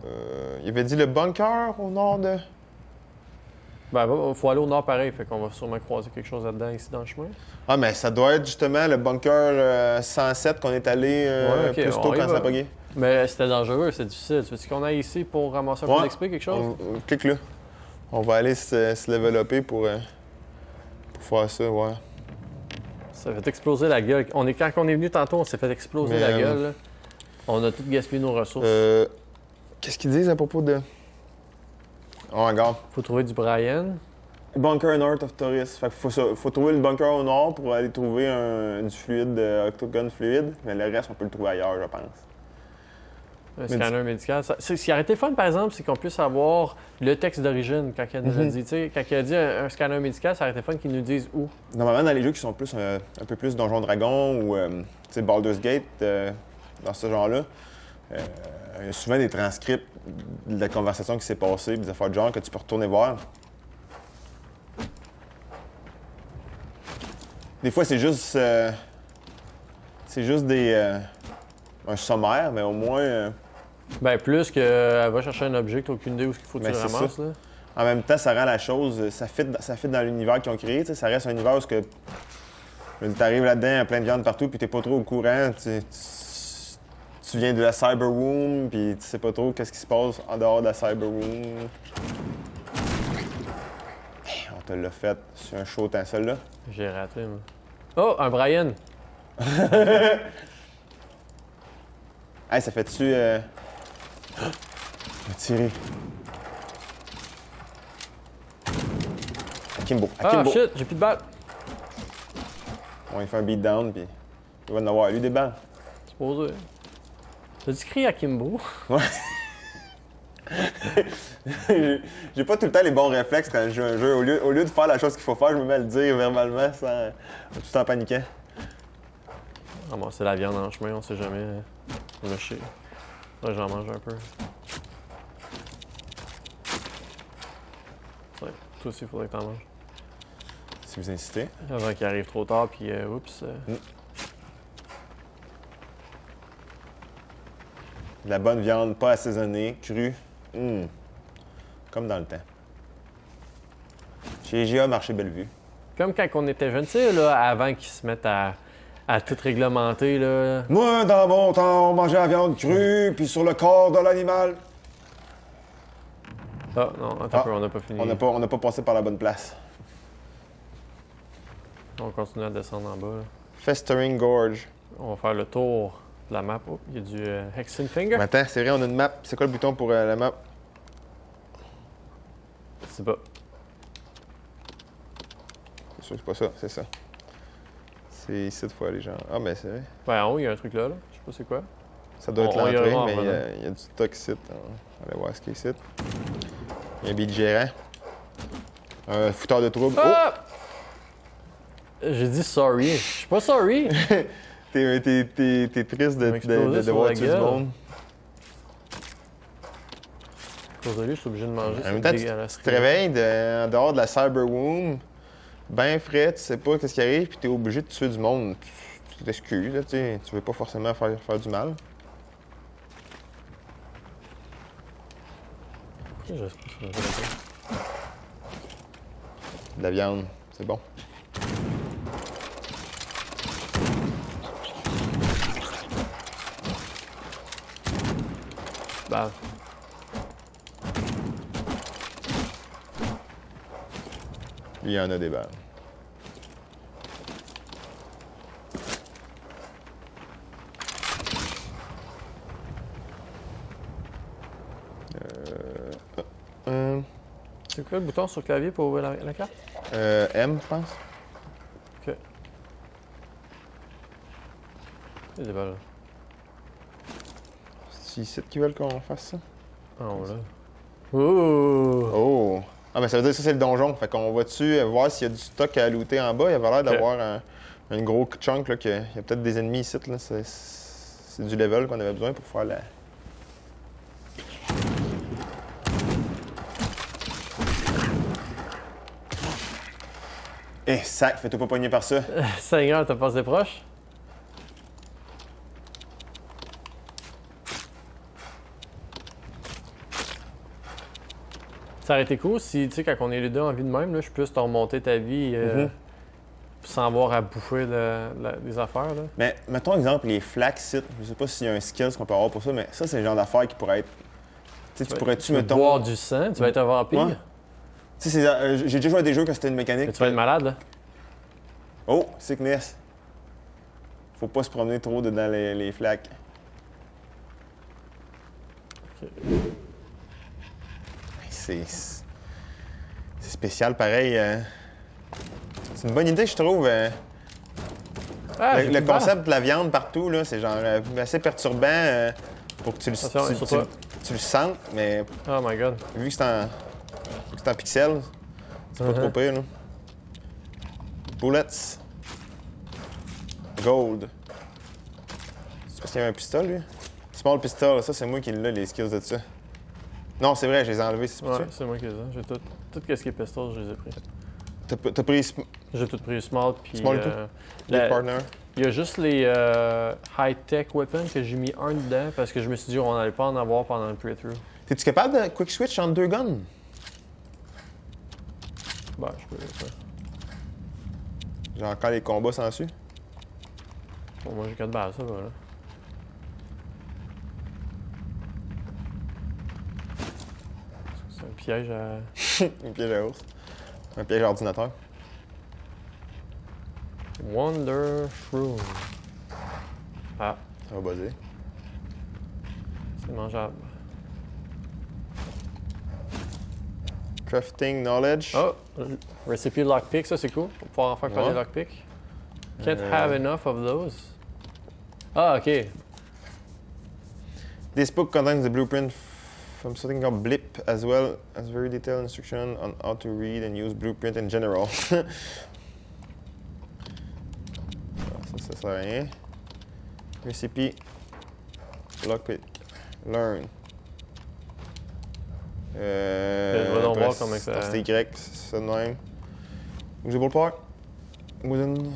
Il avait dit le bunker au nord de... Ben, il faut aller au nord pareil, fait qu'on va sûrement croiser quelque chose là-dedans, ici, dans le chemin. Ah, mais ça doit être justement le bunker 107 qu'on est allé Ouais, ok, plus on tôt y quand va. ça a bugué. Mais c'était dangereux, c'est difficile. Tu veux-tu qu'on aille ici pour ramasser un peu d'XP, quelque chose? On clique là. On va aller se développer pour faire ça, ouais. Ça fait exploser la gueule. Quand on est venu tantôt, on s'est fait exploser Mais, la gueule. Là. On a tout gaspillé nos ressources. Qu'est-ce qu'ils disent à propos de... Oh, regarde. Faut trouver du Brian. Bunker north of Taurus. Fait qu'il faut trouver le bunker au nord pour aller trouver du fluide, octogone fluide. Mais le reste, on peut le trouver ailleurs, je pense. Un scanner médical. Ce qui aurait été fun, par exemple, c'est qu'on puisse avoir le texte d'origine quand il nous a dit. Tu sais, quand il a dit un scanner médical, ça aurait été fun qu'ils nous disent où. Normalement, dans les jeux qui sont plus un peu plus Donjon Dragon ou tu sais, Baldur's Gate, dans ce genre-là, il y a souvent des transcripts de la conversation qui s'est passée, des affaires de genre que tu peux retourner voir. Des fois, c'est juste un sommaire, mais au moins, Ben, plus qu'elle va chercher un objet que t'as aucune idée où il faut que tu Ben, le c'est ramasses. ça. Là. en même temps, ça rend la chose, ça fit dans l'univers qu'ils ont créé. Tu sais, ça reste un univers où tu arrives là-dedans, plein de viande partout, puis t'es pas trop au courant. Tu viens de la Cyber Room, puis tu sais pas trop qu'est-ce qui se passe en dehors de la Cyber Room. On te l'a fait sur un show seul là. J'ai raté, moi. Oh, un Brian! Hey, ça fait-tu... Il m'a tiré. Akimbo. Ah, Akimbo. shit, j'ai plus de balles. On lui fait un beatdown, puis il va en avoir, lui, des balles. Supposé. T'as-tu crié à Kimbo? Ouais. J'ai pas tout le temps les bons réflexes quand je joue à un jeu. Au lieu de faire la chose qu'il faut faire, je me mets à le dire verbalement tout en paniquant. Ramasser la viande en chemin, on sait jamais. Le chier. Là, j'en mange un peu. Ouais, toi aussi, il faudrait que t'en manges. Si vous insistez. Avant qu'il arrive trop tard, puis oups. De la bonne viande, pas assaisonnée, crue. Comme dans le temps. Chez IGA, marché Bellevue. Comme quand on était jeunes, tu sais, là, avant qu'ils se mettent à tout réglementer, là. Moi, dans mon temps, on mangeait la viande crue, puis sur le corps de l'animal. Ah, non, attends un peu, on n'a pas fini. On n'a pas passé par la bonne place. On continue à descendre en bas, là. Festering Gorge. On va faire le tour de la map. Oh, il y a du Hexen Finger. Mais attends, c'est vrai, on a une map. C'est quoi le bouton pour la map? C'est pas. C'est sûr que c'est pas ça, c'est ça. C'est ici, il faut aller genre. Ah, mais c'est vrai. Ouais, en haut, il y a un truc là. Je sais pas c'est quoi. Ça doit être On y l'entrée, ira en mais revenant. il y a du stock ici. On va aller voir ce qu'il y a ici. Il y a un beat gérant. Un fouteur de trouble. Ah! J'ai dit sorry. Je suis pas sorry. Oh! T'es triste de m'a explosé sur voir la tuer du gueule. monde. À cause de lui, je suis obligé de manger. En C'est même temps, dégueulasse. tu te réveilles en dehors de la Cyber Womb, bien frais, tu sais pas qu'est-ce qui arrive, puis t'es obligé de tuer du monde. Tu t'excuses, là, tu sais, tu veux pas forcément faire du mal. Pourquoi je sais pas ça? De la viande, c'est bon. balles. Il y en a des balles. C'est quoi le bouton sur le clavier pour ouvrir la carte? M, je pense. Ok. Il y a des balles là. C'est ici qu'ils veulent qu'on fasse ça. Ah, là. Oh! Oh! Ah, ben ça veut dire que ça, c'est le donjon. Fait qu'on va dessus voir s'il y a du stock à looter en bas. Il y avait l'air d'avoir un gros chunk, là, qu'il y a peut-être des ennemis ici, là. C'est du level qu'on avait besoin pour faire la... Eh, sac, fais-toi pas pogner par ça. Seigneur, t'as passé proche? Ça aurait été cool si, tu sais, quand on est les deux en vie de même, là, je puisse te remonter ta vie sans avoir à bouffer des affaires. Là. Mais mettons exemple les flax, je sais pas s'il y a un skill qu'on peut avoir pour ça, mais ça, c'est le genre d'affaire qui pourrait être. Tu sais, tu pourrais-tu, mettons. Boire du sang, tu vas être un vampire. Ouais. Tu sais, j'ai déjà joué à des jeux quand c'était une mécanique. Mais tu vas être malade, là. Oh, sickness. Faut pas se promener trop dans les flaques. Ok. C'est spécial pareil. C'est une bonne idée, je trouve. Le concept de la viande partout, là, c'est genre assez perturbant pour que tu le sentes, mais Oh my god. vu que c'est en pixels, c'est pas trop pire. Là. Bullets. Gold. C'est parce qu'il y avait un pistolet, lui? Small pistol, ça c'est moi qui l'ai, les skills de ça. Non, c'est vrai, je les ai enlevés, c'est Ouais, c'est moi qui les ai. J'ai tout ce qui est pistol, je les ai pris. T'as pris J'ai tout pris small, puis... Small tout? Partner? Il y a juste les high-tech weapons que j'ai mis un dedans parce que je me suis dit on n'allait pas en avoir pendant le playthrough. T'es-tu capable de quick switch entre deux guns? Ben, je peux ça. Genre quand les combats s'ensuivent? Bon, moi j'ai 4 balles, ça va là. C'est un piège à... Un piège à ours. Un piège à ordinateur. Wonder Shroom. Ah, Ça va buzzer. c'est mangeable. Crafting knowledge. Oh! Recipe lockpick, ça c'est cool. Pour pouvoir enfin faire des lockpicks. Can't have enough of those. Ah, ok. This book contains the blueprint from something called Blip, as well as very detailed instruction on how to read and use blueprint in general. Ça sert à rien. Recipe. Lockpick. Learn. va donc voir comment ça... C'est Y, c'est de même. Usable part. Within...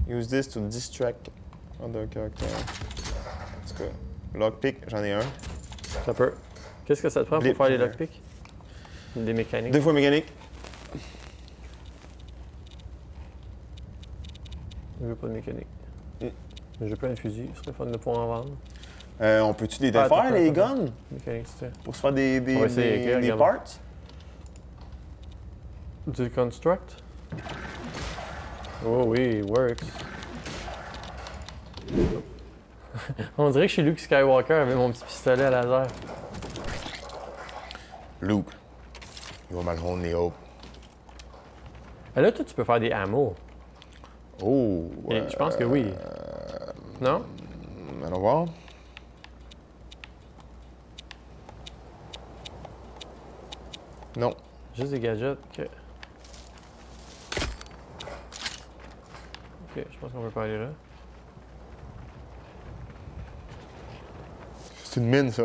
Use this to distract other characters. En tout cas, lockpick, j'en ai un. Ça peut. Qu'est-ce que ça te prend pour faire les lockpicks? Des mécaniques? 2 fois mécanique. Je veux pas de mécanique. J'ai plein de fusils, ce serait fun de pouvoir en vendre. On peut-tu les défaire, les guns? Mécanique, c'était. Pour se faire des regarde. parts? Du construct? Oh oui, works. On dirait que je suis Luke Skywalker avec mon petit pistolet à laser. Luke, il va mal rendre les hopes. Et là, toi, tu peux faire des hammers. Oh! Et je pense que oui. Non? Allons voir. Non. Juste des gadgets. Ok. Ok, je pense qu'on peut pas aller là. C'est une mine, ça.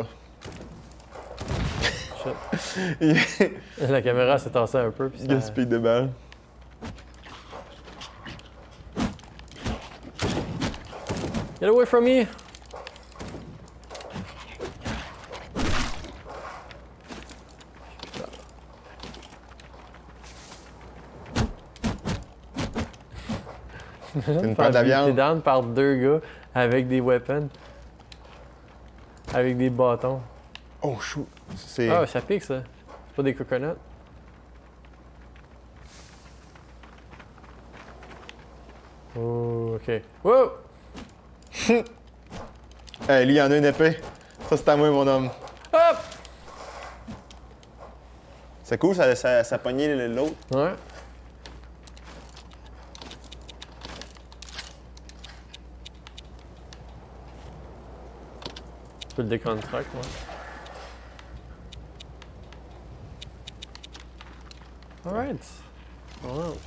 Shit. La caméra s'est tassée un peu. Puis ça... Gaspille de balles. Get away from me! Une part de la T'es viande. down par 2 gars avec des weapons. Avec des bâtons. Oh, chou. C'est... Ah, ça pique ça. C'est pas des coconuts. Oh, ok. Wow! Hey, lui, il en a une épée. Ça, c'est à moi, mon homme. Hop! C'est cool, ça pognait l'autre. Ouais. Tu peux le décontract, ouais. Alright. Wow.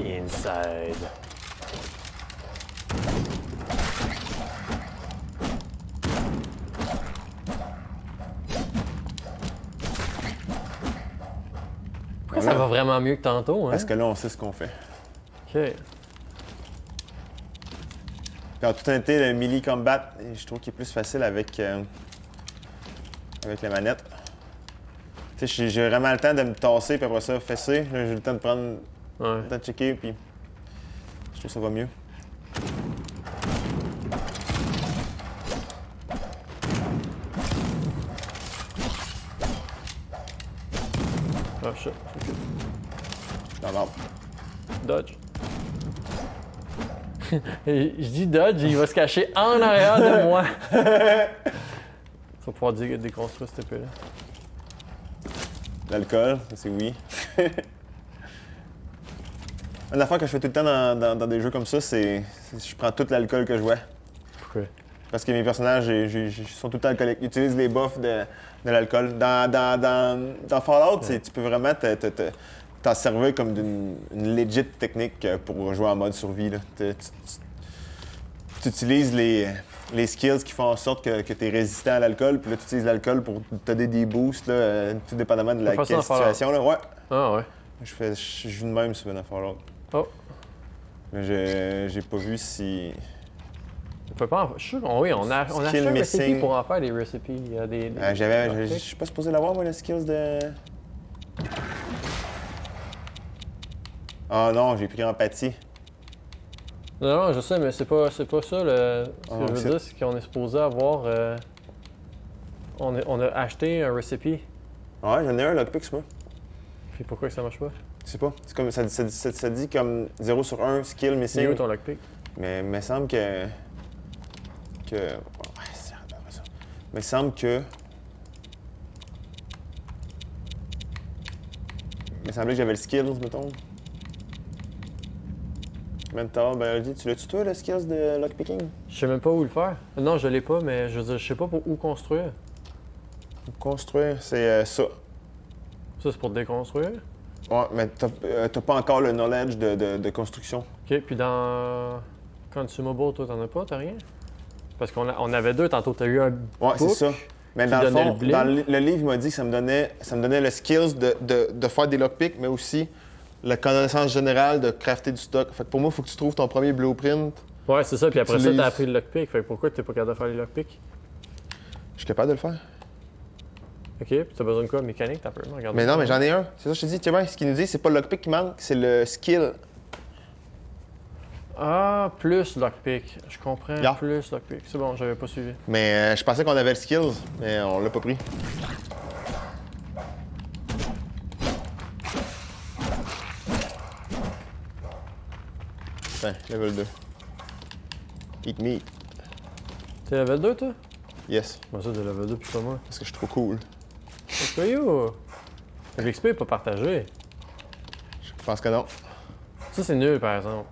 Inside. Pourquoi ça va vraiment mieux que tantôt, hein? Parce que là, on sait ce qu'on fait. Ok. Puis en toute honnêteté, le melee combat, je trouve qu'il est plus facile avec la manette. Tu sais, j'ai vraiment le temps de me tasser, puis après ça, fesser. Là, j'ai le temps de prendre, Ouais. le temps de checker, puis je trouve que ça va mieux. Oh shit. Dans l'ordre. Dodge. Je dis dodge, il va se cacher en arrière de moi. Tu vas pouvoir déconstruire cette épée-là. L'alcool, ça, c'est oui. Une affaire que je fais tout le temps dans des jeux comme ça, c'est je prends tout l'alcool que je vois. Pourquoi? Parce que mes personnages sont tout le temps alcooliques. Ils utilisent les buffs de l'alcool. Dans Fallout, tu peux vraiment t'en servir comme d'une legit technique pour jouer en mode survie. Là. Tu utilises les skills qui font en sorte que tu es résistant à l'alcool, puis là, tu utilises l'alcool pour te donner des boosts, là, tout dépendamment de la faire ça dans situation. Là. Ouais. Ah ouais. Je joue de même souvent dans Fallout. Oh. Mais j'ai pas vu si... On peut pas en... Je suis sûr qu'on oui, on a acheté un recipe missing. pour en faire des recipes. Il y a des je suis pas supposé l'avoir, moi, le skills de... Ah non, j'ai pris empathie. Non, je sais, mais c'est pas ça. Ce que Ah, je veux dire, c'est qu'on est supposé avoir... On a acheté un recipe. Ouais, j'en ai un lockpick, moi. Puis pourquoi que ça marche pas? Je sais pas. C'est comme, ça dit comme 0 sur 1 skill C'est missing. où ton lockpick? Mais il me semble que... Ouais, c'est rare, ça. Mais il me semble que... Il me semblait que j'avais le skills, mettons. Mental, biology. Tu l'as-tu toi, le skills de lockpicking? Je sais même pas où le faire. Non, je l'ai pas, mais je veux dire, je sais pas pour où construire. Construire, c'est ça. Ça, c'est pour déconstruire. Ouais, mais t'as pas encore le knowledge de construction. OK, puis dans Consumable, toi, t'en as pas? T'as rien? Parce qu'on avait deux tantôt. T'as eu un Ouais, c'est book ça. Mais qui dans le donnait fond, le bling. dans le livre, il m'a dit que ça me donnait le skills de faire des lockpicks, mais aussi la connaissance générale de crafter du stock. Fait que pour moi, il faut que tu trouves ton premier blueprint. Ouais, c'est ça. Puis après ça, Utilise. t'as appris le lockpick. Fait que pourquoi t'es pas capable de faire les lockpicks? Je suis capable de le faire. OK, puis t'as besoin de quoi? Mécanique, t'as peur? Regarde. Mais non, mais j'en ai un. C'est ça que je te dis. Tu vois, ce qu'il nous dit, c'est pas le lockpick qui manque, c'est le skill. Ah, plus lockpick. Je comprends. Yeah. Plus lockpick. C'est bon, j'avais pas suivi. Mais je pensais qu'on avait le skills, mais on l'a pas pris. Tiens, level 2. Eat meat. T'es level 2, toi? Yes. Moi, ça, t'es level 2, puis pas moi. Parce que je suis trop cool. Pourquoi you? L'XP est pas partagé. Je pense que non. Ça, c'est nul, par exemple.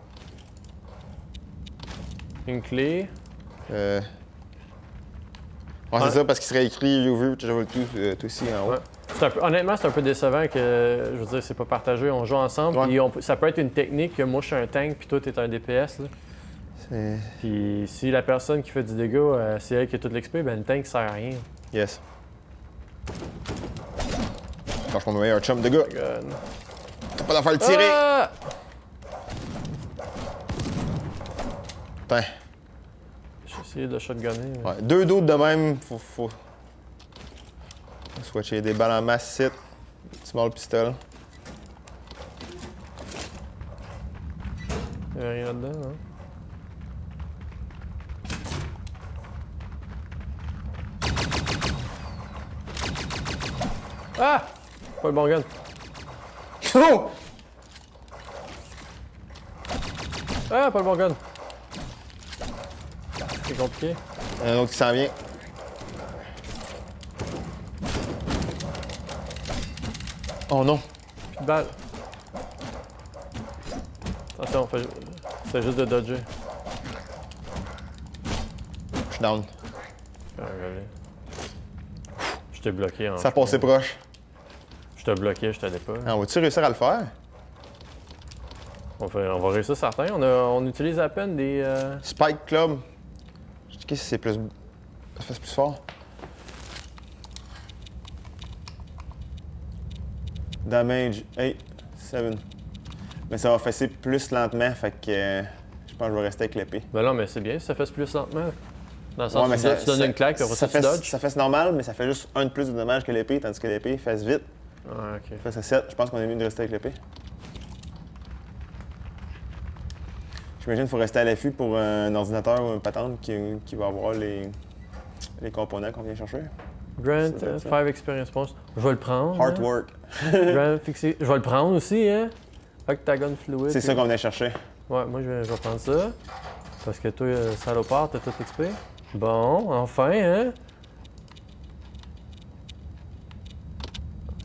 Une clé. Ouais, c'est ça, parce qu'il serait écrit You view travel tout ici en haut. Ouais. Honnêtement, c'est un peu décevant que, je veux dire, c'est pas partagé. On joue ensemble, Ouais. puis ça peut être une technique que moi, je suis un tank, puis toi, t'es un DPS. Là. C'est... Puis si la personne qui fait du dégât, c'est elle qui a toute l'XP, ben le tank sert à rien. Yes. Lâche mon meilleur chum de gars. God. T'as pas d'affaire le tirer! Ah! Putain. J'ai essayé de shotgunner. mais- Ouais, deux d'autres de même, faut swatcher des balles en masse, sit. Small pistol. Il y a rien là-dedans, hein? Ah! Pas le bon gun. Oh! Ah, pas le bon gun. C'est compliqué. Un autre qui s'en vient. Oh non! Plus de balles. Attention, c'est juste de dodger. Je suis down. Ah, regardez. Je t'ai bloqué en. Ça passait proche. Je t'ai bloqué, je t'allais pas. Ah, vas-tu réussir à le faire? On va réussir certain. On utilise à peine des. Spike Club. Je sais si c'est plus. Ça fait plus fort. Damage 8, 7. Mais ça va fesser plus lentement, fait que je pense que je vais rester avec l'épée. Ben non, mais c'est bien, ça fait plus lentement. Dans le sens Ouais, mais où tu donnes une claque, puis après ça, tu dodges. Ça fait normal, mais ça fait juste un de plus de dommages que l'épée, tandis que l'épée fesse vite. Ah, ok. Ça fait 7. Je pense qu'on est mieux de rester avec l'épée. J'imagine qu'il faut rester à l'affût pour un ordinateur ou une patente qui va avoir les composants qu'on vient chercher. Grant, Ça doit être 5 experience points. Je vais le prendre. Hard hein. work. Grant, fixé. Je vais le prendre aussi, hein. Octagon fluid. C'est ça qu'on venait chercher. Ouais, moi je vais prendre ça. Parce que toi, salopard, t'as tout XP. Bon, enfin, hein.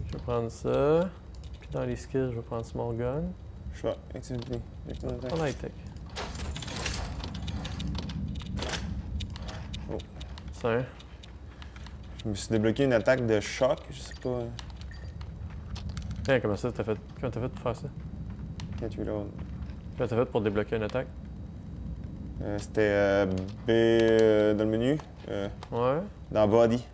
Je vais prendre ça. Puis dans les skills, je vais prendre Small Gun. Choix, activité. On high tech. Oh. Ça, hein. Je me suis débloqué une attaque de choc, je sais pas. Tiens, comment ça, comment t'as fait pour faire ça? Can't reload. Comment t'as fait pour débloquer une attaque? C'était B dans le menu, Ouais. dans Body.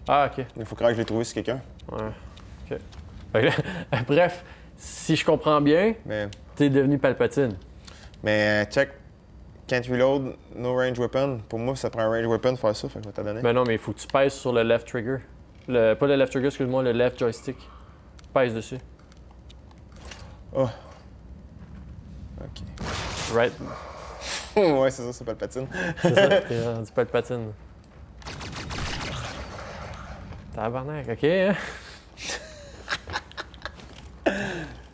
Ah, ok. Il faut croire que je l'ai trouvé sur quelqu'un. Ouais. Ok. Fait que, bref, si je comprends bien, Mais, t'es devenu Palpatine. check. Can't reload, no range weapon. Pour moi, ça prend un range weapon de faire ça, fait que je vais te donner. Ben non, mais il faut que tu pèses sur le left trigger. Pas le left trigger, excuse-moi, le left joystick. Pèse dessus. Oh. Ok. Right. Ouais, c'est ça, c'est pas le patine. C'est ça, t'es rendu Palpatine. Tabarnak, ok, hein?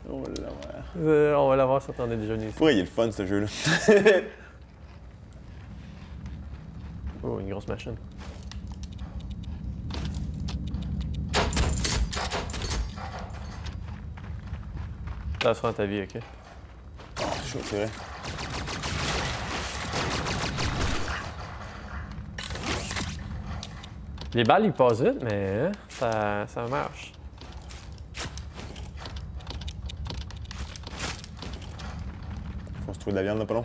Oh là là. On va l'avoir si on est déjà venu ici. Pourquoi il est le fun, ce jeu-là? Oh, une grosse machine. Ça sera ta vie, ok? Oh, chaud, c'est vrai. Les balles, ils passent vite, mais hein, ça marche. Faut se trouver de la viande, là, pas long.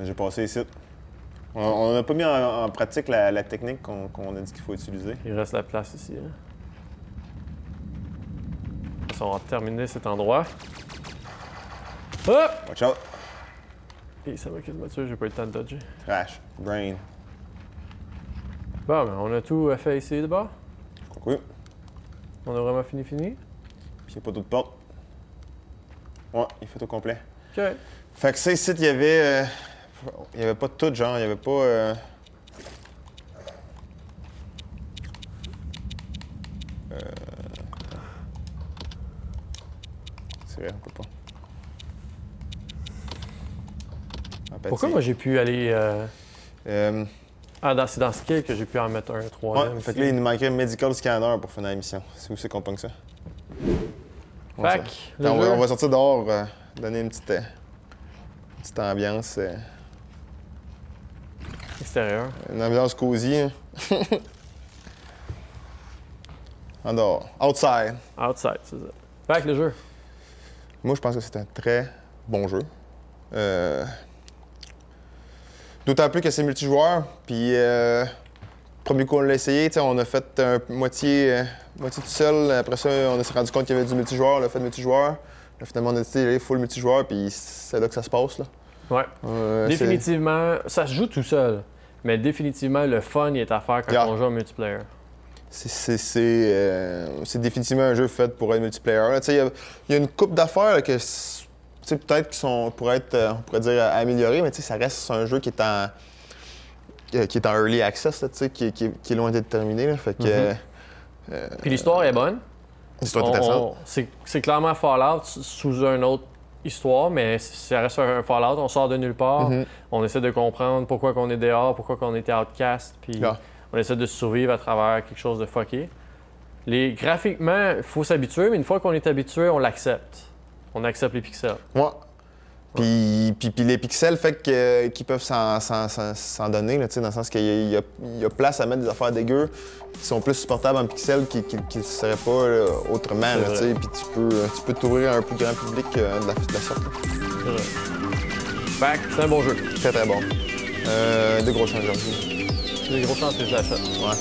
J'ai passé ici. On n'a pas mis en pratique la technique qu'on a dit qu'il faut utiliser. Il reste la place ici. Hein. On va terminer cet endroit. Hop! Watch out. Et ça m'a quasiment tué, j'ai pas eu le temps de dodger. Crash. Brain. Bon, ben on a tout fait ici de bas. Oui. On a vraiment fini. Puis il n'y a pas d'autres portes. Ouais, il est fait au complet. Ok. Fait que ça, ici, il y avait pas de tout, genre, il y avait pas. C'est vrai, on peut pas. Pourquoi moi j'ai pu aller. Euh, Ah, c'est dans Skill que j'ai pu en mettre un troisième. ouais, fait que là, il nous manquait un medical scanner pour finir la mission. C'est où c'est qu'on pogne ça? Fait que, le jeu- On va sortir dehors, donner une petite ambiance. Extérieur. Une ambiance cosy. Hein. En dehors. Outside. Outside, c'est ça. Fait que le jeu. Moi, je pense que c'est un très bon jeu. D'autant plus que c'est multijoueur. Puis, premier coup, on l'a essayé, on a fait moitié tout seul. Après ça, on s'est rendu compte qu'il y avait du multijoueur. On a fait multijoueur. Là, finalement, on a dit full multijoueur. Puis, c'est là que ça se passe. Là. Ouais. Définitivement, ça se joue tout seul. Mais définitivement, le fun il est à faire quand Yeah. on joue en multiplayer. c'est définitivement un jeu fait pour être multiplayer. Il y a une couple d'affaires là, que peut-être qui pourraient être, on pourrait dire, améliorées, mais ça reste un jeu qui est en early access, là, qui est loin d'être terminé. Là, fait que, Puis l'histoire est bonne. L'histoire est intéressante. C'est clairement Fallout sous une autre histoire, mais ça reste un Fallout. On sort de nulle part. On essaie de comprendre pourquoi qu'on est dehors, pourquoi qu'on était outcast, puis on essaie de survivre à travers quelque chose de fucké. Graphiquement, il faut s'habituer, mais une fois qu'on est habitué, on l'accepte. On accepte les pixels. Ouais. Puis les pixels fait qu'ils peuvent s'en donner, là, dans le sens qu'il y a place à mettre des affaires dégueu qui sont plus supportables en pixels qui ne seraient pas là, autrement. Puis tu peux t'ouvrir à un plus grand public de la sorte. Fait que c'est un bon jeu. Très très bon. De gros chances aujourd'hui. Des grosses chances que je l'achète. Ouais.